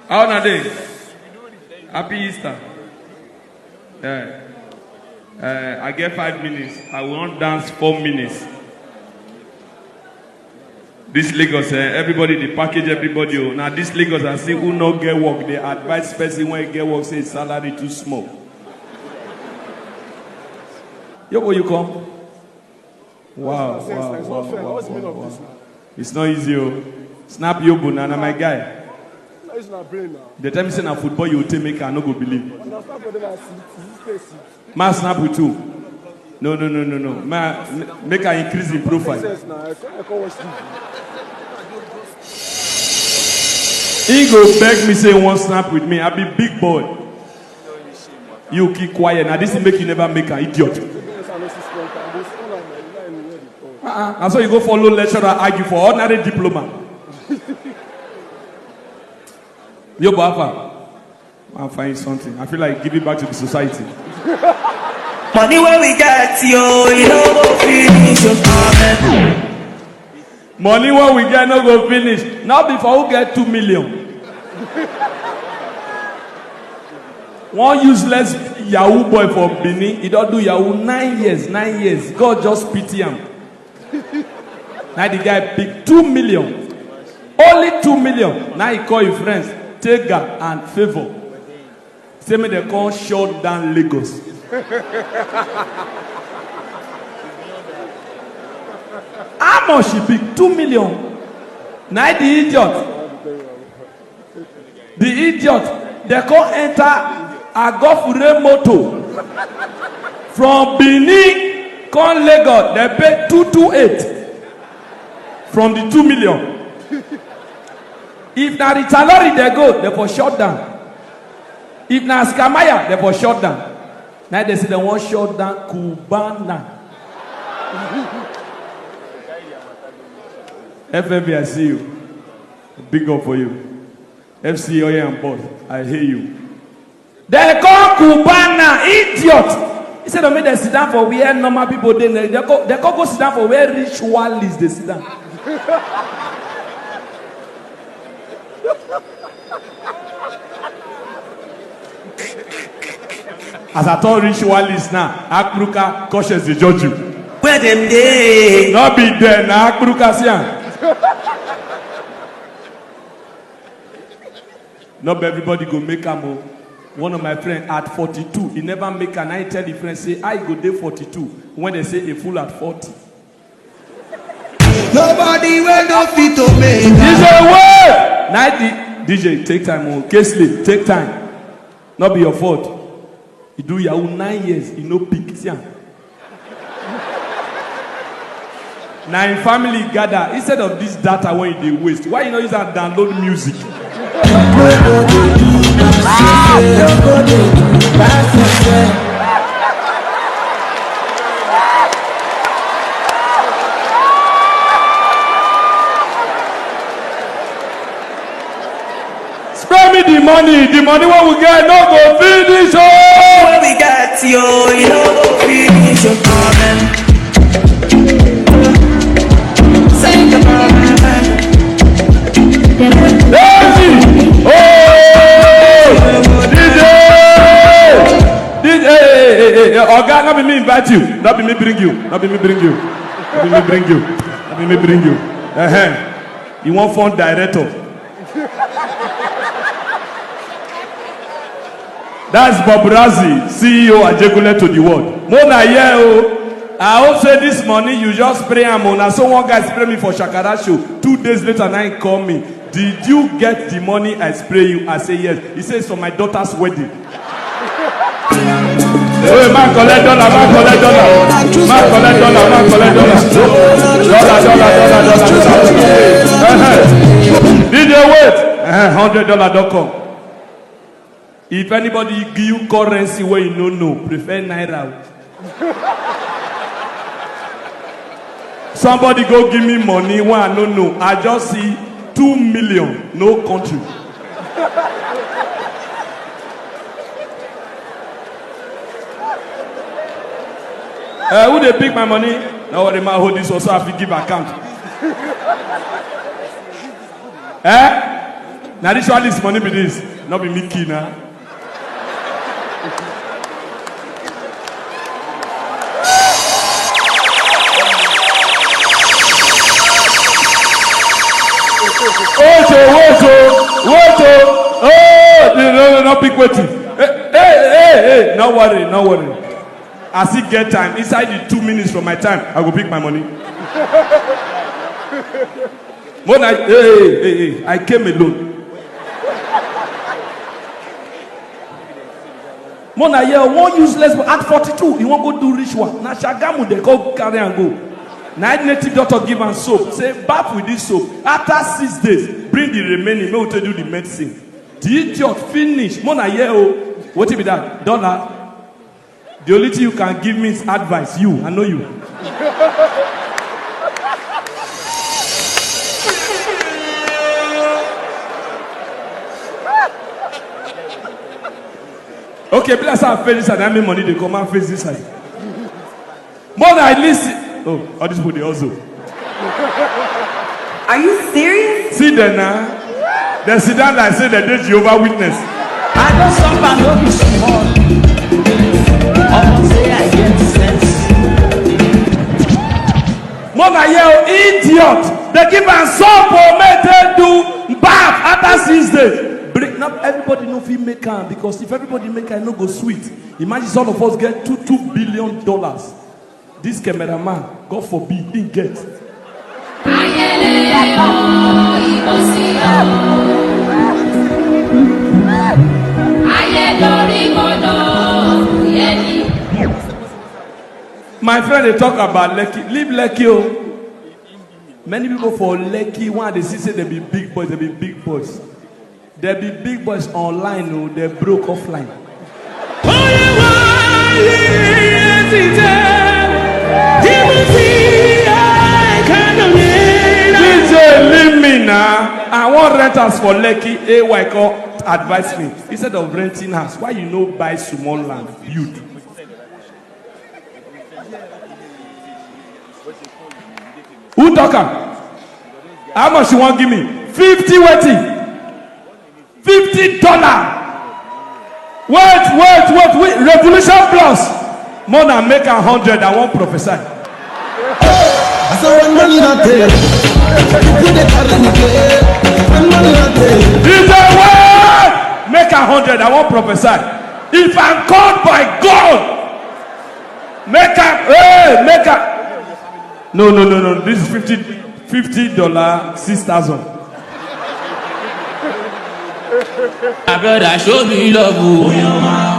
How are they? Happy Easter. I get 5 minutes. I will not dance 4 minutes. This Lagos, everybody, they package everybody. Now this Lagos, I see who not get work. They advise person when you get work, say salary too small. Yo, where you come? Wow. It's not easy. Snap your banana, my guy. The time you say na football, you will take make I no go believe. Man snap with you. No. Man, make I increase in profile. He go beg me say one snap with me. I be big boy. You keep quiet. Now this will make you never make an idiot. And so you go follow lecturer argue for ordinary diploma. Yo, Papa, I'll find something. I feel like giving back to the society. Money where we get, yo, you know go finish your comment. Money where we get, no go finish. Now before we get 2 million. One useless Yahoo boy from Benin, he don't do Yahoo 9 years. God just pity him. Now the guy pick 2 million. Only 2 million. Now he call his friends. Tega and Favor. Say me they call shut down Lagos. How much she pick? 2 million. Now the idiot, they call enter Agofure moto from Benin, come Lagos. They pay 228 from the 2 million. If na Ritalori they go, they for shut down. If na Skamaya, they for shut down. Now they say they want shut down Cubana. FFB, I see you. Big up for you. FC Oye and Boss, I hear you. They call Cubana, idiot. He said, they sit down for where normal people they go sit down for where ritualists they sit down. As I told ritualists now, Akruka cautious the judge you. Where them day? Not be there now, Akruka sian. Not everybody go make a move. One of my friends at 42, he never make an. I tell the friend, say, I go there 42. When they say a fool at 40. Nobody will not fit to make. DJ, wait! Now, DJ, take time. Kesley, take time. Not be your fault. You do Yahoo 9 years, you no pick. Now in family gather, instead of this data when they waste, why you not use that download music? Spare me the money what we get, no go finish. Where we get, yo, you know go finish your comment. Say the moment. Oh, DJ, Oga, not be me invite you, not be me bring you. You want fund director. That's Bob Razzie, CEO Ajegule to the world. Mona I hope say this morning you just spray am on. So one guy spray me for Shakara show. 2 days later, now he call me. Did you get the money I spray you? I say yes. He says for my daughter's wedding. Hey, man collect dollar. Did you wait? $100.com. If anybody give you currency where you don't know, prefer Naira. Somebody go give me money when I don't know. I just see 2 million, no country. Who they pick my money? Now what the man hold this also have to give account. Now this one is money be this. Not be Mickey now. What? Oh, no, pick waiting. Hey, no worry. As he get time, inside the 2 minutes from my time, I will pick my money. Hey, I came alone. Mona, yeah, one useless, but at 42, he won't go do rich one. Now, Shagamu, they go carry and go. Now, native doctor give am soap. Say, bath with this soap. After 6 days, bring the remaining. May we tell you the medicine. The idiot finish. Mona, yeah, what be that? $1. The only thing you can give me is advice. You, I know you. Okay, bless our face this side. I mean money, they come and face this side. More than I listen. Oh, all these people, they also. Are you serious? See them now. They sit down and say that they're Jehovah Witness. I know somebody who is small. Almost say I get sense. More than you, idiot. They give us soap or make them do bath after 6 days. Not everybody know if he make am, because if everybody make am, no go sweet. Imagine all of us get $2 billion. This cameraman, God forbid, he get. My friend, they talk about Lekki. Leave Lekki. Oh. Many people for Lekki, when they see say they be big boys, they be big boys. There be big boys online, no, they broke offline. Leave me now. I want renters for Lekki. AY advise me. Instead of renting house, why you no buy small land, build? Who talk am? How much you want give me? 50 waiting. $50. Wait. Revolution Plus. More than make 100. I won't prophesy. So when money not there, you dey carry me play. When money not there, Is there way? Make 100. I won't prophesy. If I'm called by God, make a. No. This is $50. 6,000. My brother, show me love, oh.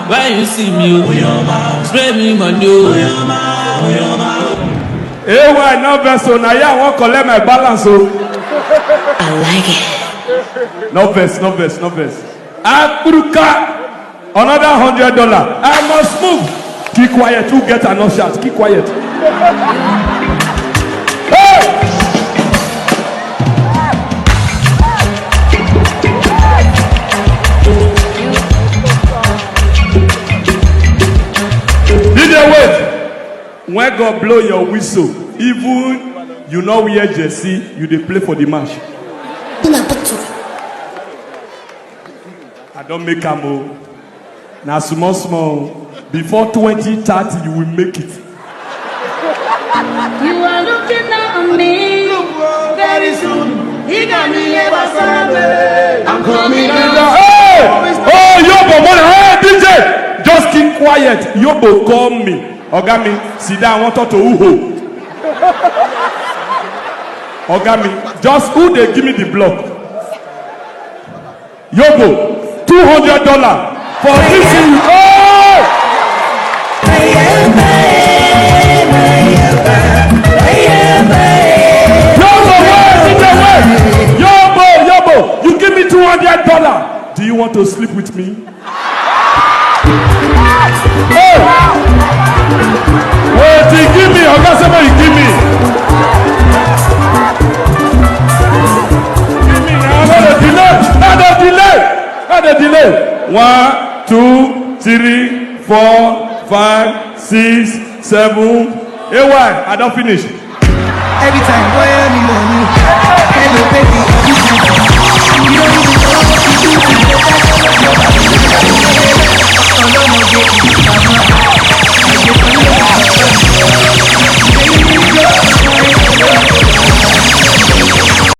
When you see me, oh. Spray me money, oh. Hey, why no vessel? Now, I won't collect my balance, oh. I like it. No verse. Africa, another $100. I must move. Keep quiet. Who get enough shots? Keep quiet. Hey! Wait. When God blow your whistle, even you know wear jersey, you dey play for the match. I don't make am o. Now small. Before 2030, you will make it. You are looking at me very soon. He got me ever. I'm coming out. Hey! Oh, Yobo, hey, DJ! Just keep quiet. Yobo, call me. Ogami, sit down. I want to uho. Ogami, just who they give me the block? Yobo, $200 for this. Oh! Yobo, you give me $200. Do you want to sleep with me? Hey! Wait, you give me. Oga, somebody give me. Give me now. Not a delay. 1, 2, 3, 4, 5, 6, 7. Hey, why? I don't finish. Every time, boy, I need money. Hello, baby, you don't need to That's